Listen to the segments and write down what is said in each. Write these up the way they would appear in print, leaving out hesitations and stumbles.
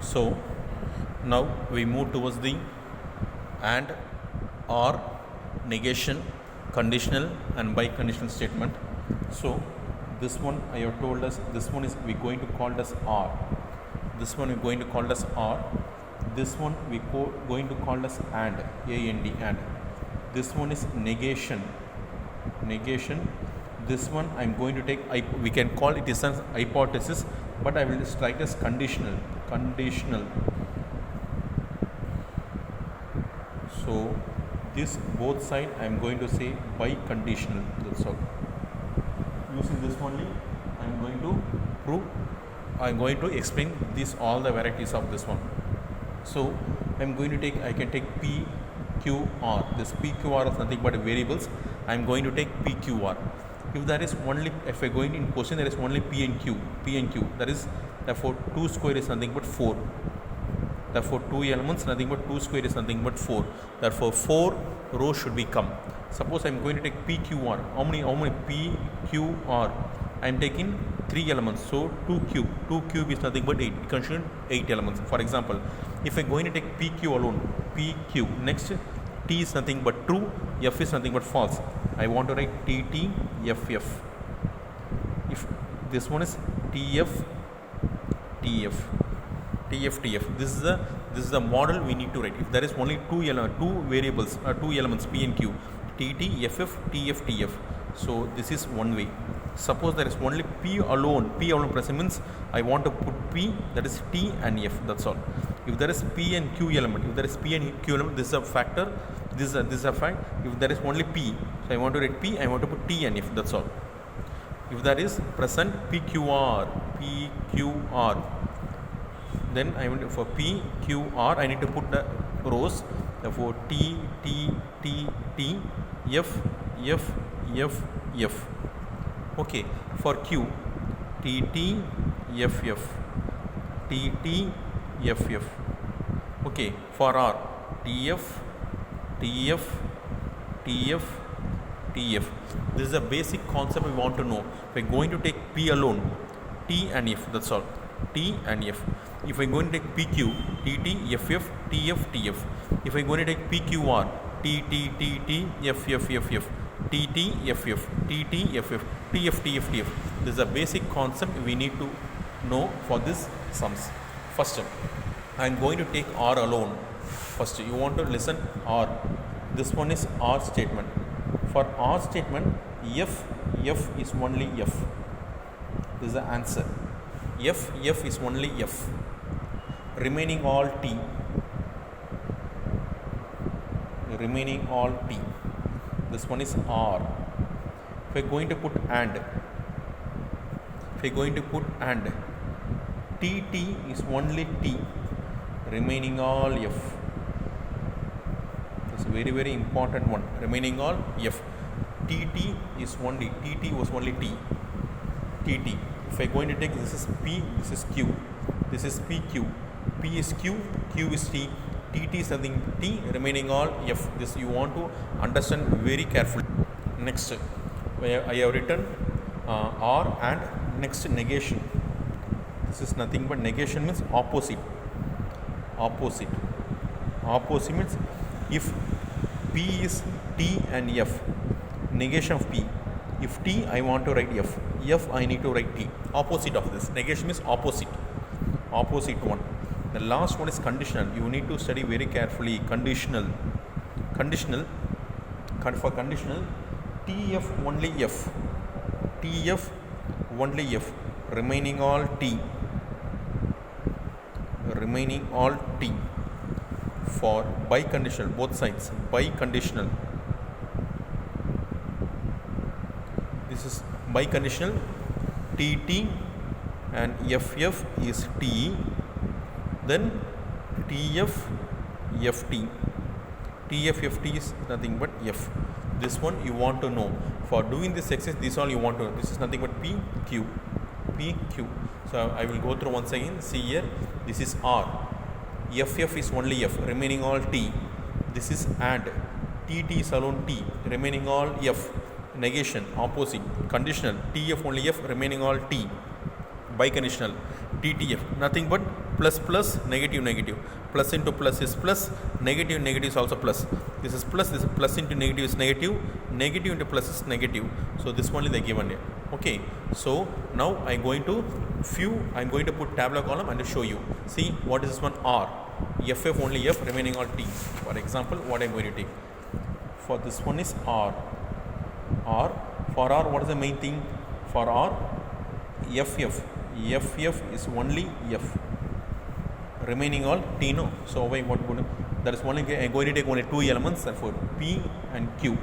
So now we move towards the and, or, negation, conditional and biconditional statement. So this one I have told us, this one is we going to call it as or, this one we going to call it as or, this one we going to call it as and, and. This one is negation, this one I am going to take, we can call it as hypothesis, but I will just write as conditional. So this both side I am going to say biconditional. That's all. Using this only I am going to prove, I am going to explain this all the varieties of this one. So I am going to take, I can take P, Q, R. This P, Q, R is nothing but variables. I am going to take P, Q, R. If there is only, if I going in question there is only P and Q, that is, therefore 2 square is nothing but 4. Therefore 2 elements nothing but 2 square is nothing but 4. Therefore 4 rows should be come. Suppose I am going to take P, Q, R. How many P, Q, R? I am taking 3 elements. So 2 cube is nothing but 8. It constitutes 8 elements. For example, if I am going to take P, Q alone, P, Q. Next, T is nothing but true, F is nothing but false. I want to write T, T, F, F. If this one is T, F, T, F. This is the model we need to write. If there is only two variables, two elements P and Q, T, T, F, F, T, F, T, F. So this is one way. Suppose there is only P alone present means I want to put P, that is T and F. That's all. If there is P and Q element, this is a factor. This is a fact. If there is only P, so I want to write P, I want to put T and F. That's all. If there is present PQR, then I want for PQR I need to put the rows. Therefore T, T, T, T, F, F, F, F. Okay. For Q, T, T, F, F, T, T, F, F. Okay. For R, T, F, T, F, T, F, T, F. This is a basic concept we want to know. If we're going to take P alone, T and F, that's all. T and F. If I'm going to take PQ, T, T, F, F, T, F, T, F. If I'm going to take PQR, T, T, T, T, F, F, F, F, T, T, F, F, T, T, F, F, T, F, T, F, T, F. This is a basic concept we need to know for this sums. First, I'm going to take R alone. First, you want to listen R. This one is R statement. For R statement, F is only F. This is the answer. F is only F. Remaining all T. This one is R. If we're going to put and, T is only T. Remaining all F. This is very, very important one. Remaining all F. TT is only, TT was only T. TT. If I going to take, this is P, this is Q. This is PQ. P is Q, Q is T. TT is nothing T, remaining all F. This you want to understand very carefully. Next, I have written R and next negation. This is nothing but negation means opposite. Opposite means if P is T and F, negation of P. If T, I want to write F. F, I need to write T. Opposite of this. Negation means opposite. Opposite one. The last one is conditional. You need to study very carefully. Conditional. For conditional, TF only F. TF only F. Remaining all T. For biconditional, both sides. Biconditional. This is biconditional. TT and FF is T. Then TF, FT. TF, FT is nothing but F. This one you want to know. For doing this exercise, this all you want to know. This is nothing but PQ. So I will go through once again. See here. This is R. FF is only F. Remaining all T. This is AND. TT is alone T. Remaining all F. Negation, opposite. Conditional. TF only F. Remaining all T. Biconditional. TTF. Nothing but plus plus, negative negative, plus into plus is plus, negative negative is also plus. This is plus, this is plus into negative is negative, negative into plus is negative. So this only they given here. Okay, so now I'm going to put tabular column and show you. See what is this one? R, ff only f, remaining all t. For example, what I'm going to take for this one is R. For R, what is the main thing? For R, ff is only f, remaining all t, no. So what there is only, I'm going to take only two elements, therefore p and q.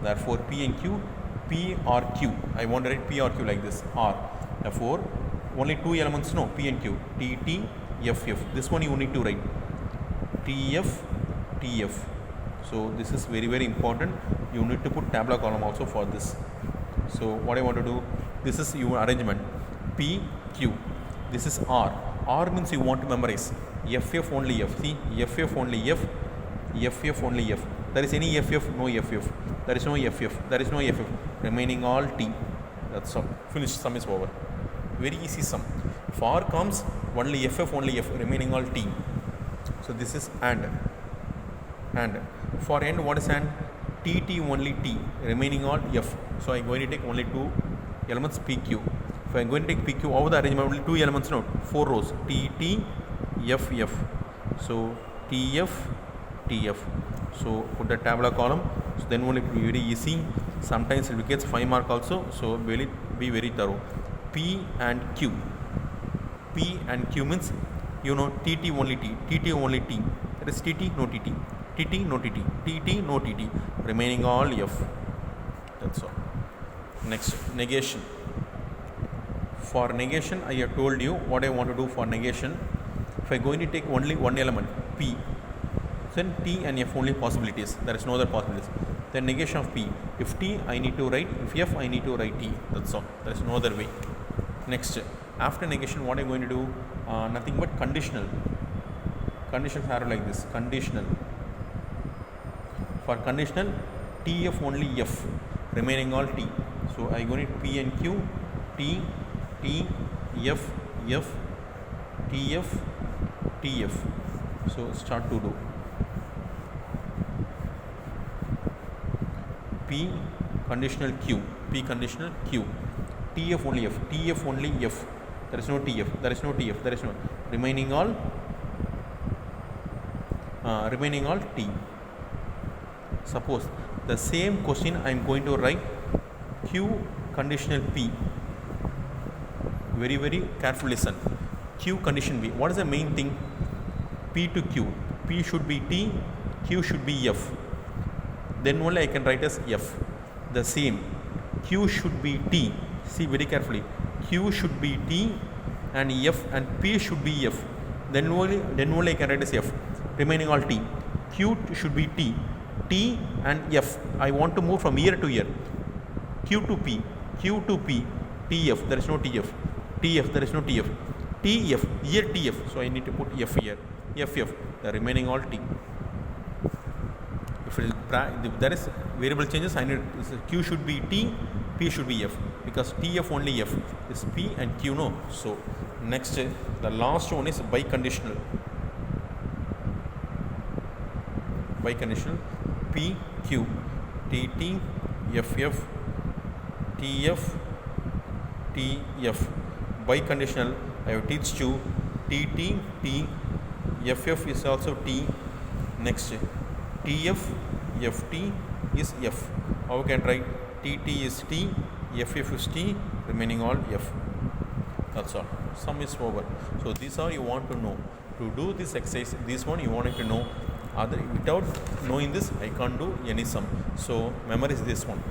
Therefore p and q, p or q, I want to write p or q like this, R. Therefore only two elements, no, p and q, t t f f. This one you need to write t f t f. So this is very very important. You need to put tabular column also for this. So what I want to do, this is your arrangement, p q, this is R. R means you want to memorize ff only f. See, ff only f, ff only f. There is any ff, no ff. There is no ff, there is no ff. Remaining all t. That's all. Finished. Sum is over. Very easy sum. For comes only ff only f, remaining all t. So this is and. For and, what is and? tt only t, remaining all f. So I'm going to take only two elements pq. If I'm going to take pq, over the arrangement only two elements, no, four rows, tt f f. So tf tf. So put the tabular column. So then only it will be very easy. Sometimes it gets 5 mark also. So be very thorough. P and q. P and q means, you know, tt only t, tt only t. That is tt no tt, tt no tt, tt no tt. Remaining all f. That's all. Next, negation. For negation, I have told you what I want to do for negation. If I am going to take only one element, p, then t and f only possibilities. There is no other possibilities. Then negation of p. If t, I need to write. If f, I need to write t. That's all. There is no other way. Next, after negation, what I am going to do? Nothing but conditional. Conditions are like this. Conditional. For conditional, tf only f, remaining all t. So I am going to p and q, t, t, f, f, tf, tf. So start to do. P conditional q, p conditional q, tf only f, tf only f. There is no tf, there is no tf, there is no remaining all t. Suppose the same question I am going to write q conditional p. Very very carefully listen. Q condition b. What is the main thing? P to q. P should be t, q should be f. Then only I can write as f. The same, q should be t. See very carefully. Q should be t and f, and p should be f. Then only I can write as f. Remaining all t. Q should be t, t and f. I want to move from here to here. Q to p, q to p, tf. There is no tf. Tf, there is no tf. Tf, here tf. So I need to put f here. Ff. The remaining all t. If there is variable changes, I need q should be t, p should be f, because tf only f is p and q, no. So next, the last one is biconditional. Biconditional, p q, tt, ff, tf, tf. Biconditional, I have teach you tt, t, ff is also t. Next, tf, ft is f. How can I write? Tt is t, ff is t, remaining all f. That's all. Sum is over. So these are you want to know. To do this exercise, this one you wanted to know. Without knowing this, I can't do any sum. So memorize this one.